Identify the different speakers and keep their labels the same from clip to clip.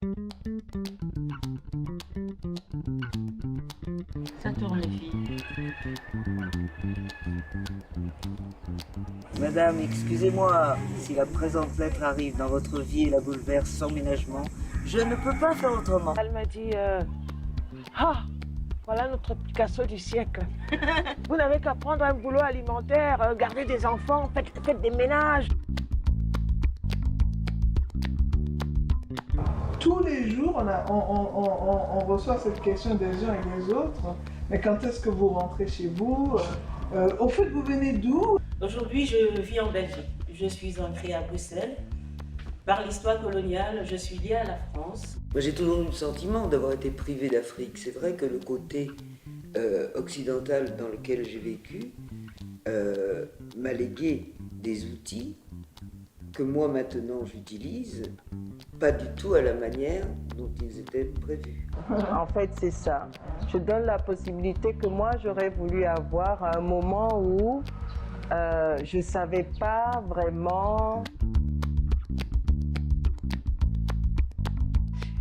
Speaker 1: Ça tourne les filles.
Speaker 2: Madame, excusez-moi, si la présente lettre arrive dans votre vie et la bouleverse sans ménagement, je ne peux pas faire autrement.
Speaker 3: Elle m'a dit ah, voilà notre Picasso du siècle. Vous n'avez qu'à prendre un boulot alimentaire, garder des enfants, faites des ménages.
Speaker 4: Tous les jours, on reçoit cette question des uns et des autres. Mais quand est-ce que vous rentrez chez vous? Au fait, vous venez d'où?
Speaker 1: Aujourd'hui, je vis en Belgique. Je suis ancrée à Bruxelles. Par l'histoire coloniale, je suis liée à la France.
Speaker 2: Moi, j'ai toujours eu le sentiment d'avoir été privé d'Afrique. C'est vrai que le côté occidental dans lequel j'ai vécu m'a légué des outils que moi maintenant j'utilise, pas du tout à la manière dont ils étaient prévus.
Speaker 3: En fait, c'est ça. Je donne la possibilité que moi, j'aurais voulu avoir à un moment où je ne savais pas vraiment.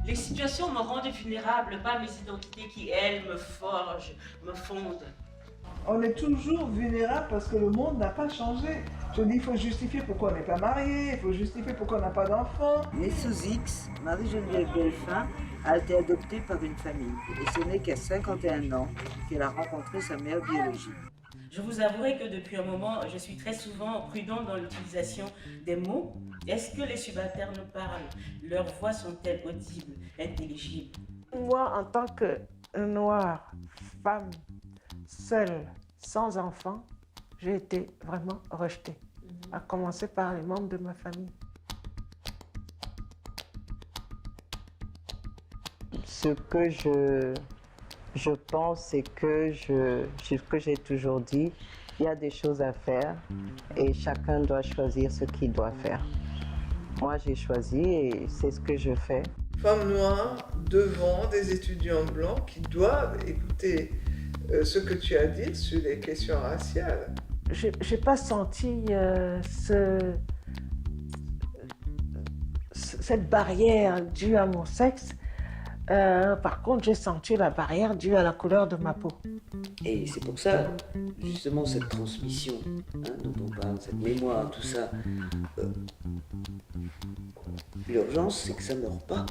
Speaker 1: Les situations me rendent vulnérable, pas mes identités qui, elles, me forgent, me fondent.
Speaker 4: On est toujours vulnérable parce que le monde n'a pas changé. Je dis, il faut justifier pourquoi on n'est pas marié, il faut justifier pourquoi on n'a pas d'enfant.
Speaker 2: Née sous X, Marie-Geneviève Delphin a été adoptée par une famille. Et ce n'est qu'à 51 ans qu'elle a rencontré sa mère biologique.
Speaker 1: Je vous avouerai que depuis un moment, je suis très souvent prudente dans l'utilisation des mots. Est-ce que les subalternes parlent? Leurs voix sont-elles audibles, intelligibles?
Speaker 3: Moi, en tant que noire, femme, seule, sans enfant, j'ai été vraiment rejetée, à commencer par les membres de ma famille. Ce que je pense, c'est que ce que j'ai toujours dit, il y a des choses à faire et chacun doit choisir ce qu'il doit faire. Moi, j'ai choisi et c'est ce que je fais.
Speaker 4: Femme noire devant des étudiants blancs qui doivent écouter ce que tu as dit sur les questions raciales.
Speaker 3: Je n'ai pas senti cette barrière due à mon sexe. Par contre, j'ai senti la barrière due à la couleur de ma peau.
Speaker 2: Et c'est pour ça, justement, cette transmission dont on parle, cette mémoire, tout ça, l'urgence, c'est que ça ne meurt pas.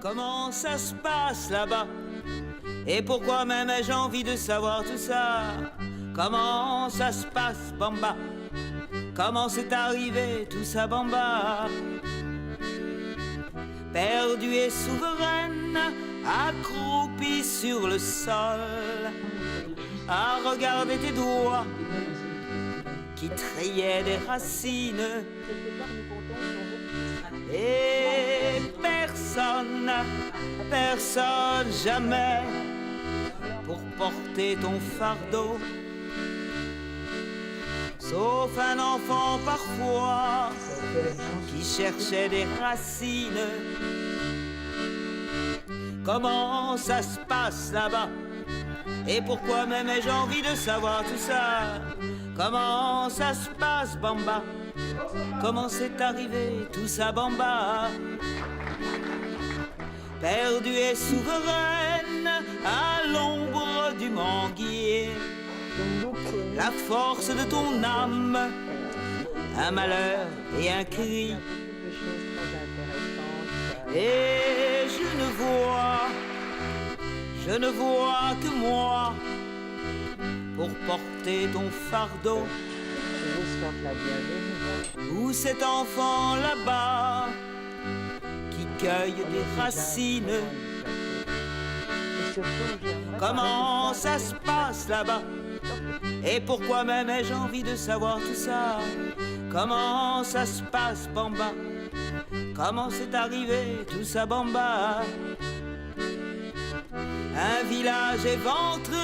Speaker 5: Comment ça se passe là-bas? Et pourquoi même ai-je envie de savoir tout ça? Comment ça se passe, Bamba? Comment c'est arrivé tout ça, Bamba? Perdue et souveraine, accroupie sur le sol, à regarder tes doigts qui triaient des racines. Et personne, personne jamais pour porter ton fardeau, sauf un enfant parfois qui cherchait des racines. Comment ça se passe là-bas? Et pourquoi même ai-je envie de savoir tout ça? Comment ça se passe, Bamba? Comment c'est arrivé tout ça, Bamba? Perdue et souveraine à l'ombre du manguier, la force de ton âme, un malheur et un cri. Et je ne vois que moi pour porter ton fardeau. Où cet enfant là-bas qui cueille des racines. Comment ça se passe là-bas? Et pourquoi même ai-je envie de savoir tout ça? Comment ça se passe, Bamba? Comment c'est arrivé tout ça, Bamba? Un village éventré